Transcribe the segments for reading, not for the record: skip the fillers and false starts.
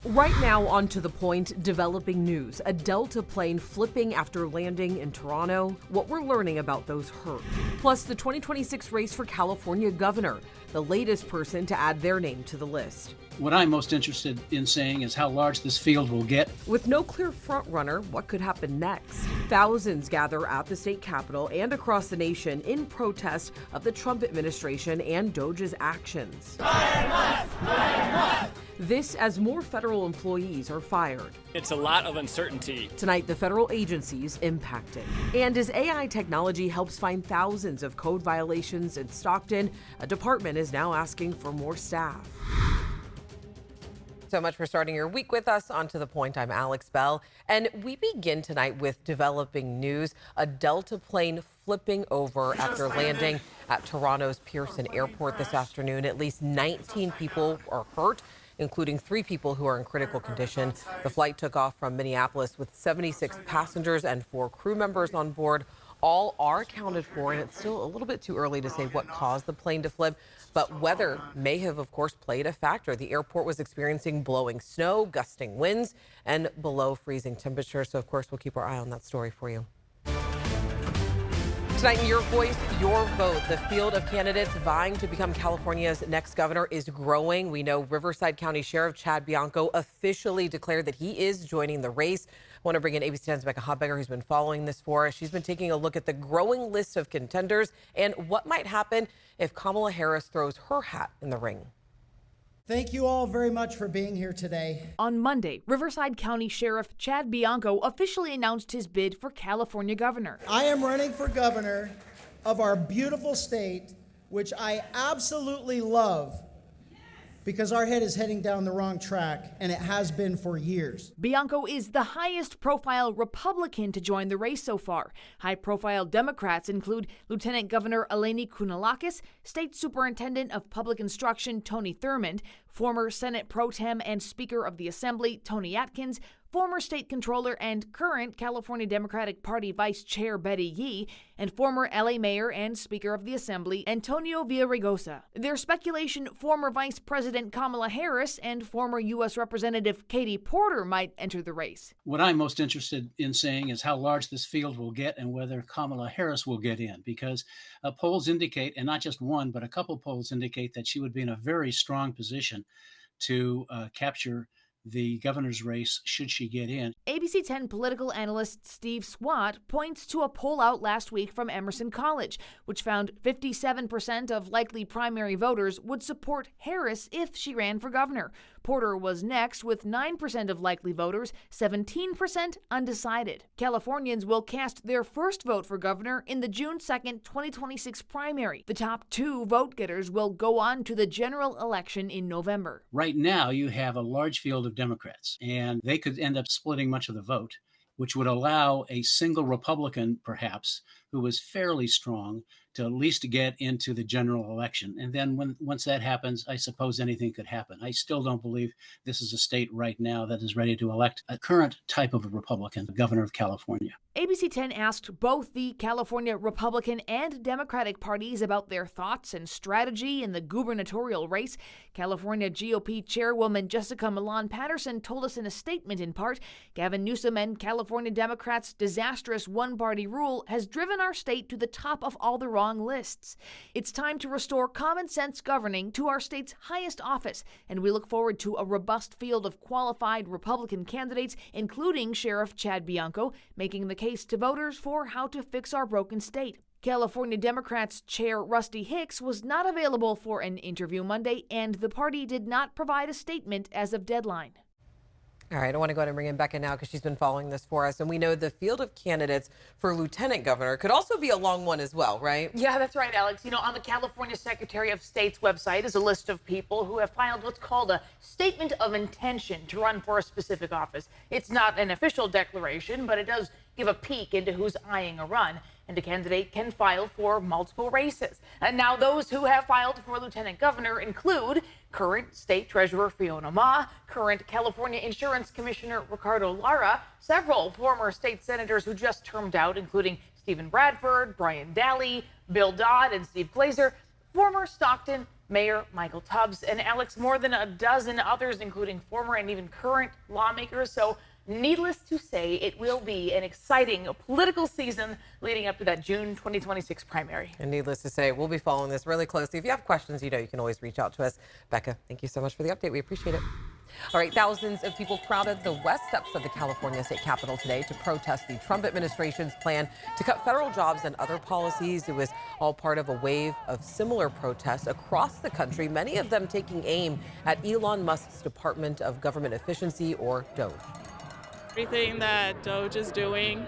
Right now, on To The Point, developing news. A Delta plane flipping after landing in Toronto. What we're learning about those hurt. Plus, the 2026 race for California governor, the latest person to add their name to the list. What I'm most interested in saying is how large this field will get. With no clear frontrunner, what could happen next? Thousands gather at the state capitol and across the nation in protest of the Trump administration and DOJ's actions. This as more federal employees are fired. It's a lot of uncertainty. Tonight, the federal agencies impacted. And as AI technology helps find thousands of code violations in Stockton, a department is now asking for more staff. So much for starting your week with us. On To The Point, I'm Alex Bell. And we begin tonight with developing news. A Delta plane flipping over after landing at Toronto's Pearson Airport this afternoon. At least 19 people are hurt, including 3 people who are in critical condition. The flight took off from Minneapolis with 76 passengers and 4 crew members on board. All are accounted for, and it's still a little bit too early to say what caused the plane to flip. But weather may have, of course, played a factor. The airport was experiencing blowing snow, gusting winds, and below freezing temperatures. So, of course, we'll keep our eye on that story for you. Tonight, in Your Voice, Your Vote, the field of candidates vying to become California's next governor is growing. We know Riverside County Sheriff Chad Bianco officially declared that he is joining the race. I want to bring in ABC 10's Becca Hotbegger, who's been following this for us. She's been taking a look at the growing list of contenders and what might happen if Kamala Harris throws her hat in the ring. Thank you all very much for being here today. On Monday, Riverside County Sheriff Chad Bianco officially announced his bid for California governor. I am running for governor of our beautiful state, which I absolutely love, because our head is heading down the wrong track, and it has been for years. Bianco is the highest profile Republican to join the race so far. High profile Democrats include Lieutenant Governor Eleni Kounalakis, State Superintendent of Public Instruction Tony Thurmond, former Senate Pro Tem and Speaker of the Assembly Tony Atkins, former State Controller and current California Democratic Party Vice Chair Betty Yee, and former LA Mayor and Speaker of the Assembly Antonio Villaraigosa. There's speculation former Vice President Kamala Harris and former U.S. Representative Katie Porter might enter the race. What I'm most interested in saying is how large this field will get and whether Kamala Harris will get in, because polls indicate, and not just one, but a couple polls indicate that she would be in a very strong position to capture the governor's race should she get in. ABC 10 political analyst Steve Swat points to a poll out last week from Emerson College, which found 57% of likely primary voters would support Harris if she ran for governor. Porter was next with 9% of likely voters, 17% undecided. Californians will cast their first vote for governor in the June 2nd, 2026 primary. The top 2 vote-getters will go on to the general election in November. Right now, you have a large field of Democrats, and they could end up splitting much of the vote, which would allow a single Republican, perhaps, who was fairly strong, to at least get into the general election. And then once that happens, I suppose anything could happen. I still don't believe this is a state right now that is ready to elect a current type of a Republican, the governor of California. ABC 10 asked both the California Republican and Democratic parties about their thoughts and strategy in the gubernatorial race. California GOP chairwoman Jessica Milan Patterson told us in a statement in part, Gavin Newsom and California Democrats' disastrous one-party rule has driven our state to the top of all the wrong lists. It's time to restore common sense governing to our state's highest office, and we look forward to a robust field of qualified Republican candidates, including Sheriff Chad Bianco, making the case to voters for how to fix our broken state. California Democrats Chair Rusty Hicks was not available for an interview Monday, and the party did not provide a statement as of deadline. All right, I want to go ahead and bring in Becca now because she's been following this for us. And we know the field of candidates for lieutenant governor could also be a long one as well, right? Yeah, that's right, Alex. You know, on the California Secretary of State's website is a list of people who have filed what's called a statement of intention to run for a specific office. It's not an official declaration, but it does give a peek into who's eyeing a run. And a candidate can file for multiple races. And now those who have filed for lieutenant governor include current state treasurer Fiona Ma, current California Insurance Commissioner Ricardo Lara, several former state senators who just termed out, including Stephen Bradford, Brian Daly, Bill Dodd, and Steve Glazer, former Stockton Mayor Michael Tubbs and Alex, more than a dozen others, including former and even current lawmakers. So needless to say, it will be an exciting political season leading up to that June 2026 primary. And needless to say, we'll be following this really closely. If you have questions, you can always reach out to us. Becca, thank you so much for the update. We appreciate it. All right, thousands of people crowded the west steps of the California state capitol today to protest the Trump administration's plan to cut federal jobs and other policies. It was all part of a wave of similar protests across the country, many of them taking aim at Elon Musk's Department of Government Efficiency, or DOGE. Everything that DOGE is doing,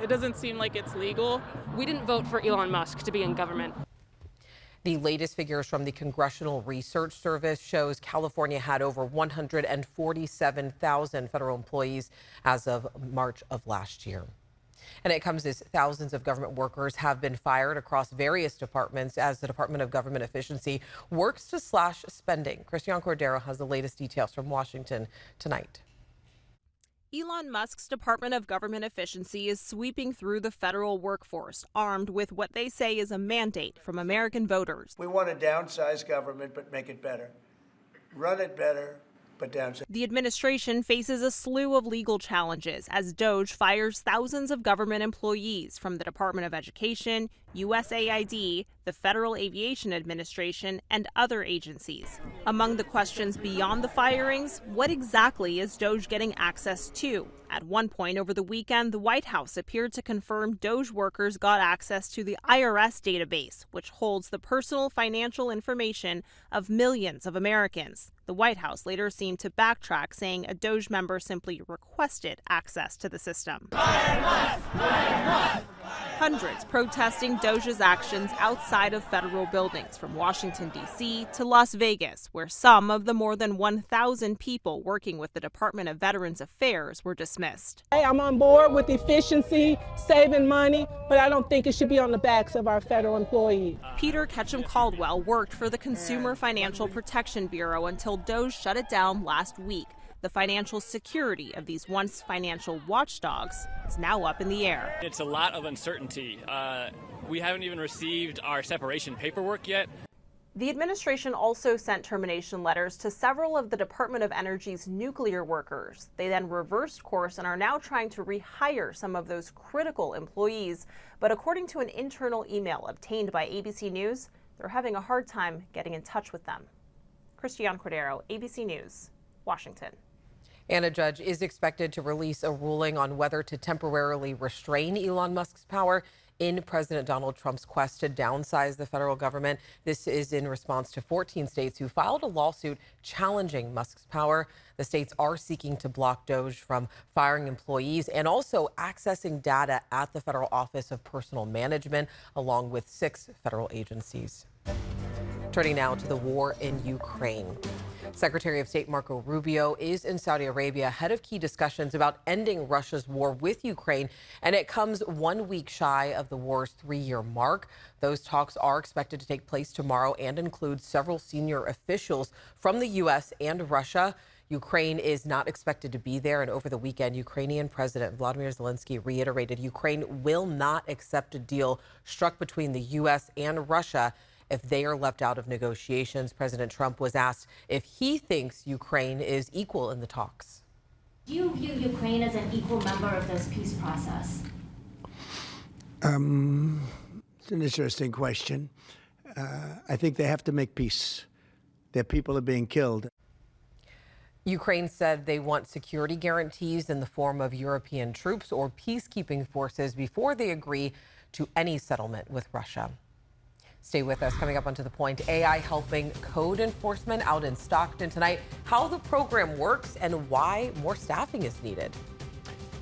it doesn't seem like it's legal. We didn't vote for Elon Musk to be in government. The latest figures from the Congressional Research Service shows California had over 147,000 federal employees as of March of last year. And it comes as thousands of government workers have been fired across various departments as the Department of Government Efficiency works to slash spending. Christian Cordero has the latest details from Washington tonight. Elon Musk's Department of Government Efficiency is sweeping through the federal workforce, armed with what they say is a mandate from American voters. We want to downsize government, but make it better. Run it better, but downsize. The administration faces a slew of legal challenges as DOGE fires thousands of government employees from the Department of Education, USAID, the Federal Aviation Administration, and other agencies. Among the questions beyond the firings, what exactly is DOGE getting access to? At one point over the weekend, the White House appeared to confirm DOGE workers got access to the IRS database, which holds the personal financial information of millions of Americans. The White House later seemed to backtrack, saying a DOGE member simply requested access to the system. Hundreds protesting DOGE's actions outside of federal buildings, from Washington, D.C. to Las Vegas, where some of the more than 1,000 people working with the Department of Veterans Affairs were dismissed. Hey, I'm on board with efficiency, saving money, but I don't think it should be on the backs of our federal employees. Peter Ketchum-Caldwell worked for the Consumer Financial Protection Bureau until DOGE shut it down last week. The financial security of these once financial watchdogs is now up in the air. It's a lot of uncertainty. We haven't even received our separation paperwork yet. The administration also sent termination letters to several of the Department of Energy's nuclear workers. They then reversed course and are now trying to rehire some of those critical employees. But according to an internal email obtained by ABC News, they're having a hard time getting in touch with them. Christian Cordero, ABC News, Washington. And a judge is expected to release a ruling on whether to temporarily restrain Elon Musk's power in President Donald Trump's quest to downsize the federal government. This is in response to 14 states who filed a lawsuit challenging Musk's power. The states are seeking to block DOGE from firing employees and also accessing data at the Federal Office of Personnel Management, along with 6 federal agencies. Turning now to the war in Ukraine. Secretary of State Marco Rubio is in Saudi Arabia ahead of key discussions about ending Russia's war with Ukraine, and it comes 1 week shy of the war's 3-year mark. Those talks are expected to take place tomorrow and include several senior officials from the U.S. and Russia. Ukraine is not expected to be there, and over the weekend, Ukrainian President Vladimir Zelensky reiterated Ukraine will not accept a deal struck between the U.S. and Russia if they are left out of negotiations. President Trump was asked if he thinks Ukraine is equal in the talks. Do you view Ukraine as an equal member of this peace process? It's an interesting question. I think they have to make peace. Their people are being killed. Ukraine said they want security guarantees in the form of European troops or peacekeeping forces before they agree to any settlement with Russia. Stay with us. Coming up onto the point, AI helping code enforcement out in Stockton tonight, how the program works and why more staffing is needed.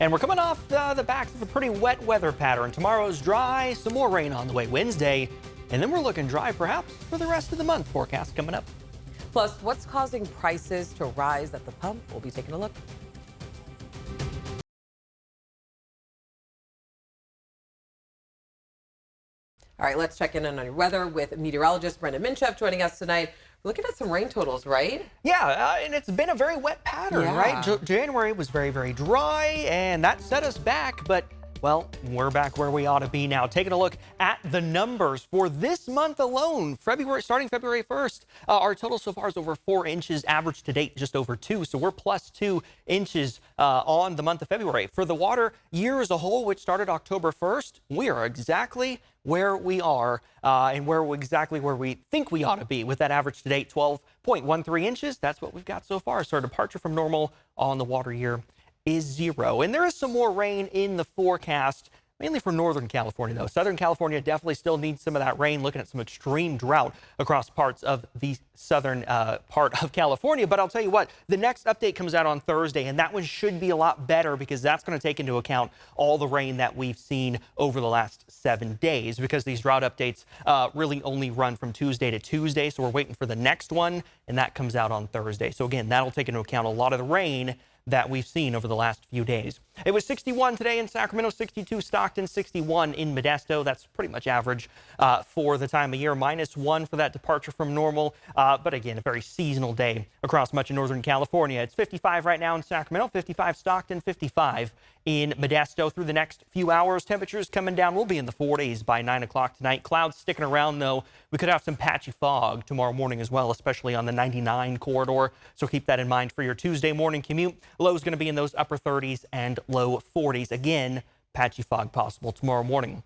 And we're coming off the backs of a pretty wet weather pattern. Tomorrow's dry, some more rain on the way Wednesday, and then we're looking dry perhaps for the rest of the month. Forecast coming up. Plus, what's causing prices to rise at the pump? We'll be taking a look. All right, let's check in on your weather with meteorologist Brendan Minchev joining us tonight. We're looking at some rain totals, right? Yeah, and it's been a very wet pattern, right? January was very, very dry, and that set us back. But Well, we're back where we ought to be now. Taking a look at the numbers for this month alone, starting February 1st, our total so far is over 4 inches, average to date just over 2. So we're plus 2 inches on the month of February. For the water year as a whole, which started October 1st, we are exactly where we are and exactly where we think we ought to be with that average to date 12.13 inches. That's what we've got so far. So our departure from normal on the water year is 0. And there is some more rain in the forecast, mainly for Northern California, though. Southern California definitely still needs some of that rain, looking at some extreme drought across parts of the southern part of California. But I'll tell you what, the next update comes out on Thursday, and that one should be a lot better because that's going to take into account all the rain that we've seen over the last 7 days, because these drought updates really only run from Tuesday to Tuesday. So we're waiting for the next one, and that comes out on Thursday. So again, that'll take into account a lot of the rain that we've seen over the last few days. It was 61 today in Sacramento, 62 Stockton, 61 in Modesto. That's pretty much average for the time of year. -1 for that departure from normal. But again, a very seasonal day across much of Northern California. It's 55 right now in Sacramento, 55 Stockton, 55 in Modesto. Through the next few hours, temperatures coming down. We'll be in the 40s by 9 o'clock tonight. Clouds sticking around, though. We could have some patchy fog tomorrow morning as well, especially on the 99 corridor. So keep that in mind for your Tuesday morning commute. Low is going to be in those upper 30s and low 40s. Again, patchy fog possible tomorrow morning.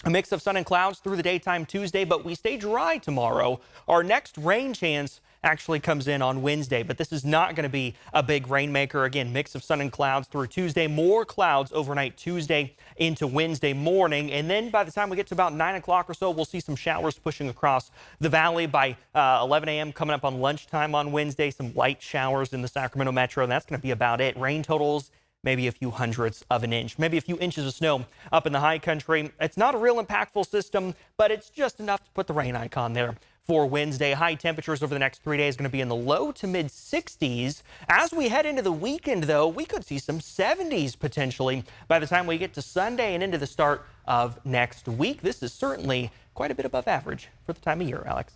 A mix of sun and clouds through the daytime Tuesday, but we stay dry tomorrow. Our next rain chance actually comes in on Wednesday, but this is not going to be a big rainmaker. Again, mix of sun and clouds through Tuesday, more clouds overnight Tuesday into Wednesday morning. And then by the time we get to about 9 o'clock or so, we'll see some showers pushing across the valley by 11 a.m. coming up on lunchtime on Wednesday. Some light showers in the Sacramento metro, and that's going to be about it. Rain totals, maybe a few hundredths of an inch, maybe a few inches of snow up in the high country. It's not a real impactful system, but it's just enough to put the rain icon there for Wednesday. High temperatures over the next 3 days going to be in the low to mid 60s. As we head into the weekend, though, we could see some 70s potentially by the time we get to Sunday and into the start of next week. This is certainly quite a bit above average for the time of year, Alex.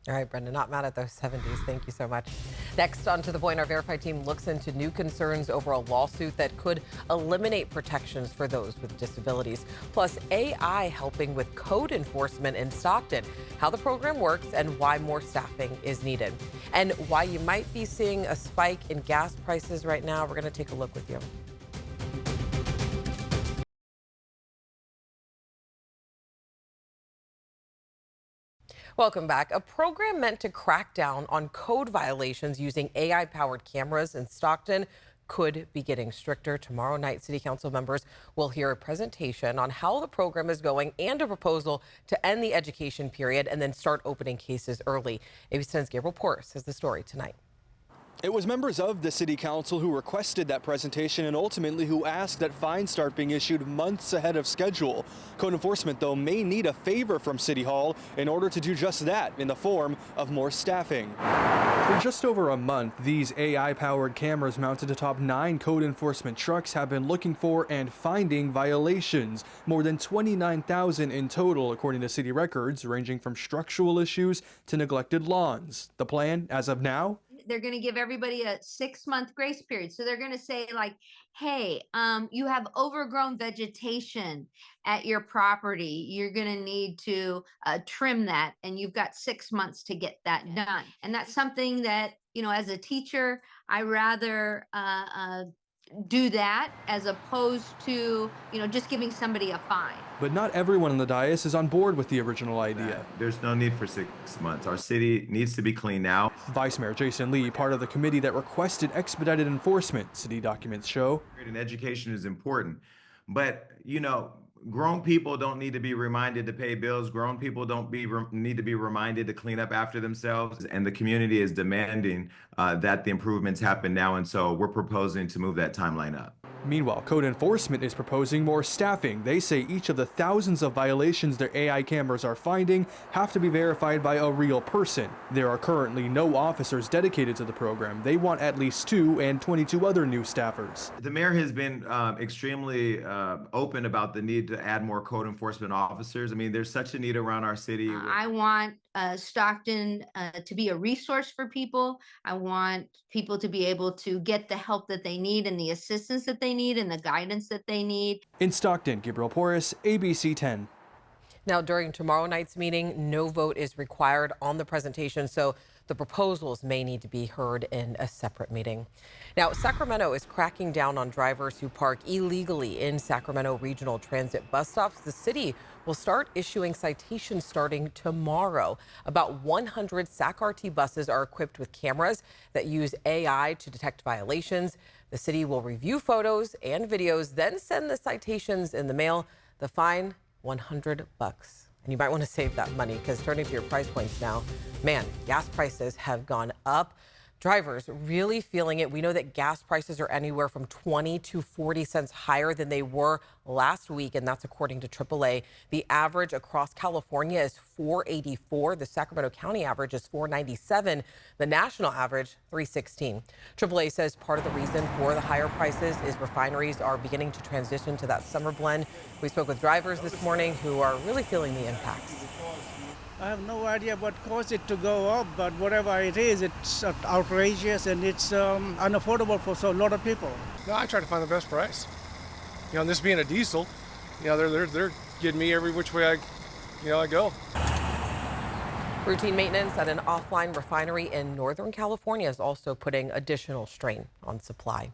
All right, Brendan, not mad at those 70s. Thank you so much. Next, on To The Point, our Verified team looks into new concerns over a lawsuit that could eliminate protections for those with disabilities. Plus, AI helping with code enforcement in Stockton, how the program works and why more staffing is needed. And why you might be seeing a spike in gas prices right now. We're going to take a look with you. Welcome back. A program meant to crack down on code violations using AI-powered cameras in Stockton could be getting stricter. Tomorrow night, City Council members will hear a presentation on how the program is going and a proposal to end the education period and then start opening cases early. ABC 10's Gabriel Porras has the story tonight. It was members of the City Council who requested that presentation and ultimately who asked that fines start being issued months ahead of schedule. Code enforcement, though, may need a favor from City Hall in order to do just that in the form of more staffing. For just over a month, these AI-powered cameras mounted atop 9 code enforcement trucks have been looking for and finding violations. More than 29,000 in total, according to city records, ranging from structural issues to neglected lawns. The plan, as of now? They're going to give everybody a 6-month grace period. So they're going to say like, hey, you have overgrown vegetation at your property. You're going to need to trim that. And you've got 6 months to get that done. And that's something that, you know, as a teacher, I rather do that as opposed to, you know, just giving somebody a fine. But not everyone in the dais is on board with the original idea. There's no need for 6 months. Our city needs to be clean now. Vice Mayor Jason Lee, part of the committee that requested expedited enforcement, city documents show. And education is important, but you know, grown people don't need to be reminded to pay bills. Grown people don't need to be reminded to clean up after themselves. And the community is demanding that the improvements happen now. And so we're proposing to move that timeline up. Meanwhile, code enforcement is proposing more staffing. They say each of the thousands of violations their AI cameras are finding have to be verified by a real person. There are currently no officers dedicated to the program. They want at least 2 and 22 other new staffers. The mayor has been extremely open about the need to add more code enforcement officers. I mean, there's such a need around our city. I want Stockton to be a resource for people. I want people to be able to get the help that they need and the assistance that they need and the guidance that they need. In Stockton, Gabriel Porras, ABC 10. Now, during tomorrow night's meeting, no vote is required on the presentation, so the proposals may need to be heard in a separate meeting. Now, Sacramento is cracking down on drivers who park illegally in Sacramento regional transit bus stops. The city will start issuing citations starting tomorrow. About 100 SacRT buses are equipped with cameras that use AI to detect violations. The city will review photos and videos, then send the citations in the mail. The fine, $100. And you might want to save that money, because turning to your price points now, man, gas prices have gone up. Drivers really feeling it. We know that gas prices are anywhere from 20 to 40 cents higher than they were last week, and that's according to AAA. The average across California is $4.84. The Sacramento County average is $4.97. The national average, $3.16. AAA says part of the reason for the higher prices is refineries are beginning to transition to that summer blend. We spoke with drivers this morning who are really feeling the impacts. I have no idea what caused it to go up, but whatever it is, it's outrageous and it's unaffordable for a lot of people. No, I try to find the best price. You know, and this being a diesel, you know, they're getting me every which way I go. Routine maintenance at an offline refinery in Northern California is also putting additional strain on supply.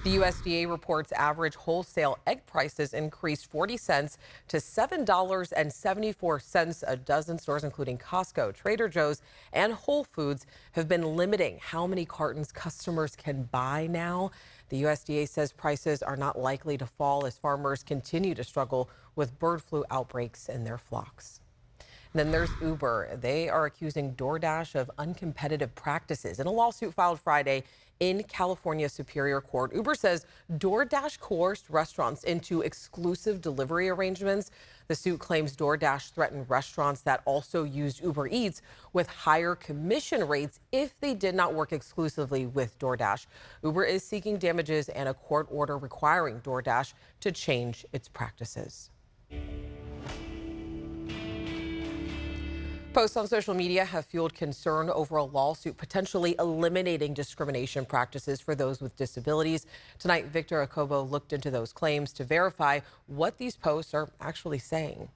The USDA reports average wholesale egg prices increased 40 cents to $7.74 a dozen. Stores, including Costco, Trader Joe's, and Whole Foods, have been limiting how many cartons customers can buy now. The USDA says prices are not likely to fall as farmers continue to struggle with bird flu outbreaks in their flocks. And then there's Uber. They are accusing DoorDash of uncompetitive practices in a lawsuit filed Friday in California Superior Court. Uber says DoorDash coerced restaurants into exclusive delivery arrangements. The suit claims DoorDash threatened restaurants that also used Uber Eats with higher commission rates if they did not work exclusively with DoorDash. Uber is seeking damages and a court order requiring DoorDash to change its practices. Posts on social media have fueled concern over a lawsuit potentially eliminating discrimination practices for those with disabilities. Tonight, Victor Acobo looked into those claims to verify what these posts are actually saying.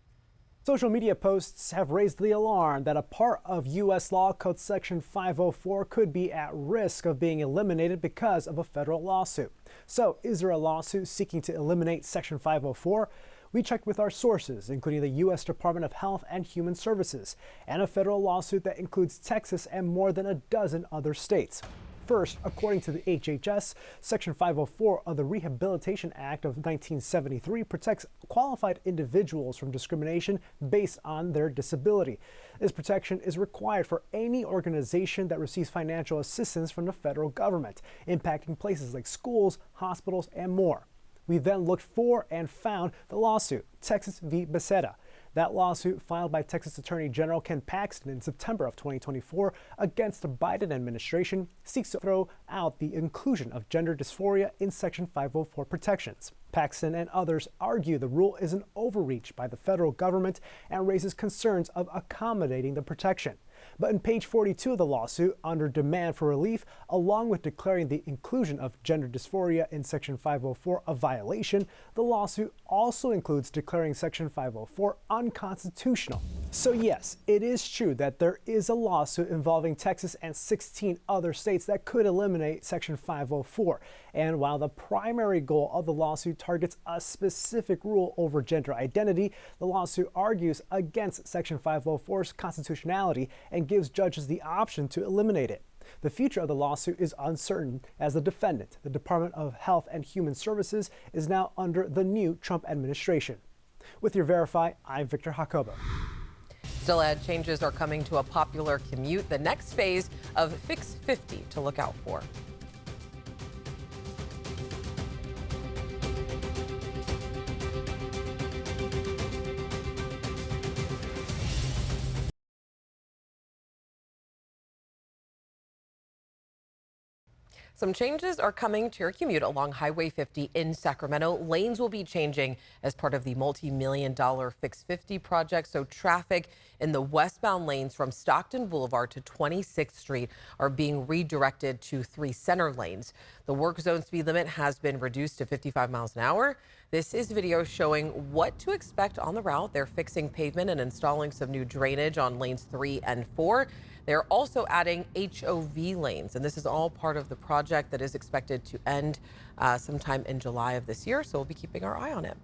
Social media posts have raised the alarm that a part of U.S. Law Code Section 504 could be at risk of being eliminated because of a federal lawsuit. So, is there a lawsuit seeking to eliminate Section 504? We checked with our sources, including the U.S. Department of Health and Human Services, and a federal lawsuit that includes Texas and more than a dozen other states. First, according to the HHS, Section 504 of the Rehabilitation Act of 1973 protects qualified individuals from discrimination based on their disability. This protection is required for any organization that receives financial assistance from the federal government, impacting places like schools, hospitals, and more. We then looked for and found the lawsuit, Texas v. Becerra. That lawsuit, filed by Texas Attorney General Ken Paxton in September of 2024 against the Biden administration, seeks to throw out the inclusion of gender dysphoria in Section 504 protections. Paxton and others argue the rule is an overreach by the federal government and raises concerns of accommodating the protection. But in page 42 of the lawsuit, under demand for relief, along with declaring the inclusion of gender dysphoria in Section 504 a violation, the lawsuit also includes declaring Section 504 unconstitutional. So yes, it is true that there is a lawsuit involving Texas and 16 other states that could eliminate Section 504. And while the primary goal of the lawsuit targets a specific rule over gender identity, the lawsuit argues against Section 504's constitutionality and gives judges the option to eliminate it. The future of the lawsuit is uncertain, as the defendant, the Department of Health and Human Services, is now under the new Trump administration. With your Verify, I'm Victor Jacobo. Still ahead, changes are coming to a popular commute, the next phase of Fix 50 to look out for. Some changes are coming to your commute along Highway 50 in Sacramento. Lanes will be changing as part of the multi-million-dollar Fix 50 project. So traffic in the westbound lanes from Stockton Boulevard to 26th Street are being redirected to 3 center lanes. The work zone speed limit has been reduced to 55 miles an hour. This is video showing what to expect on the route. They're fixing pavement and installing some new drainage on lanes 3 and 4. They're also adding HOV lanes, and this is all part of the project that is expected to end sometime in July of this year, so we'll be keeping our eye on it.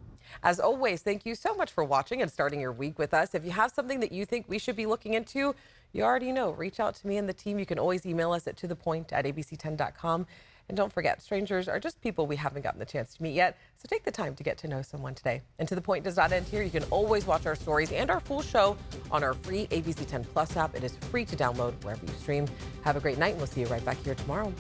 As always, thank you so much for watching and starting your week with us. If you have something that you think we should be looking into, you already know, reach out to me and the team. You can always email us at tothepoint@abc10.com. And don't forget, strangers are just people we haven't gotten the chance to meet yet, so take the time to get to know someone today. And To The Point does not end here. You can always watch our stories and our full show on our free ABC 10 Plus app. It is free to download wherever you stream. Have a great night, and we'll see you right back here tomorrow.